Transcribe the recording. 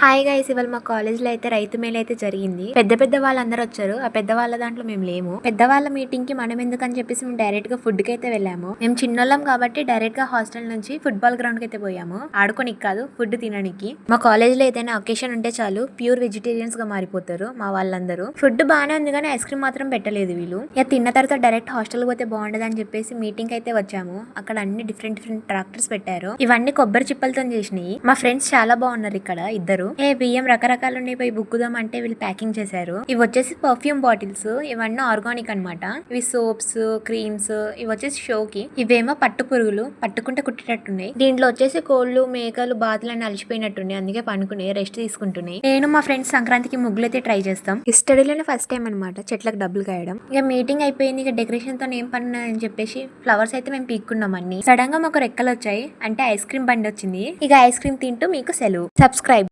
Hi guys, ఇవాళ మా college లో అయితే రైతు మేళ అయితే జరిగింది. పెద్ద పెద్ద వాళ్ళందరూ వచ్చారు. ఆ పెద్ద వాళ్ళ దాంట్లో మేము లేము. పెద్దవాళ్ళ మీటింగ్ కి మనం ఎందుకని చెప్పేసి మేము డైరెక్ట్ గా ఫుడ్ కి అయితే వెళ్ళాము. మేము చిన్నోళ్ళం కాబట్టి డైరెక్ట్ గా హాస్టల్ నుంచి ఫుట్బాల్ గ్రౌండ్ కి అయితే పోయాము. ఆడుకోనికి కాదు, ఫుడ్ తినడానికి. మా కాలేజ్ లో ఏదైనా ఒకేషన్ ఉంటే చాలు ప్యూర్ వెజిటేరియన్స్ గా మారిపోతారు మా వాళ్ళందరూ. ఫుడ్ బాగానే ఉంది కానీ ఐస్ క్రీమ్ మాత్రం పెట్టలేదు వీళ్ళు. ఇక తిన్న తర్వాత డైరెక్ట్ హాస్టల్ పోతే బాగుండదు అని చెప్పేసి మీటింగ్ అయితే వచ్చాము. అక్కడ అన్ని డిఫరెంట్ ట్రాక్టర్స్ పెట్టారు. ఇవన్నీ కొబ్బరి చిప్పలతో చేసినాయి. మా ఫ్రెండ్స్ చాలా బాగున్నారు ఇక్కడ ఇద్దరు. బియ్యం రకరకాలు ఉన్నాయి, పోయి బుక్కుదాం అంటే వీళ్ళు ప్యాకింగ్ చేశారు. ఇవి వచ్చేసి పర్ఫ్యూమ్ బాటిల్స్. ఇవన్నీ ఆర్గానిక్ అన్నమాట. ఇవి సోప్స్, క్రీమ్స్. ఇవి వచ్చేసి షోకి. ఇవేమో పట్టు పురుగులు, పట్టుకుంటే కుట్టేటట్టున్నాయి. దీంట్లో వచ్చేసి కోళ్లు, మేకలు, బాతులు అని అలిచిపోయినట్టున్నాయి. అందుకే పనుకున్నాయి, రెస్ట్ తీసుకుంటున్నాయి. నేను మా ఫ్రెండ్స్ సంక్రాంతికి ముగ్గులు అయితే ట్రై చేస్తాం. స్టడీలోనే ఫస్ట్ టైం అనమాట చెట్లకు డబ్బులు కాయడం. ఇక మీటింగ్ అయిపోయింది. ఇక డెకరేషన్ తో ఏం పని అని చెప్పేసి ఫ్లవర్స్ అయితే మేము పీక్కున్నాం అన్ని. సడన్ గా మాకు రెక్కలు వచ్చాయి, అంటే ఐస్ క్రీమ్ బండి వచ్చింది. ఇక ఐస్ క్రీమ్ తింటూ మీకు సెలవు. సబ్స్క్రైబ్.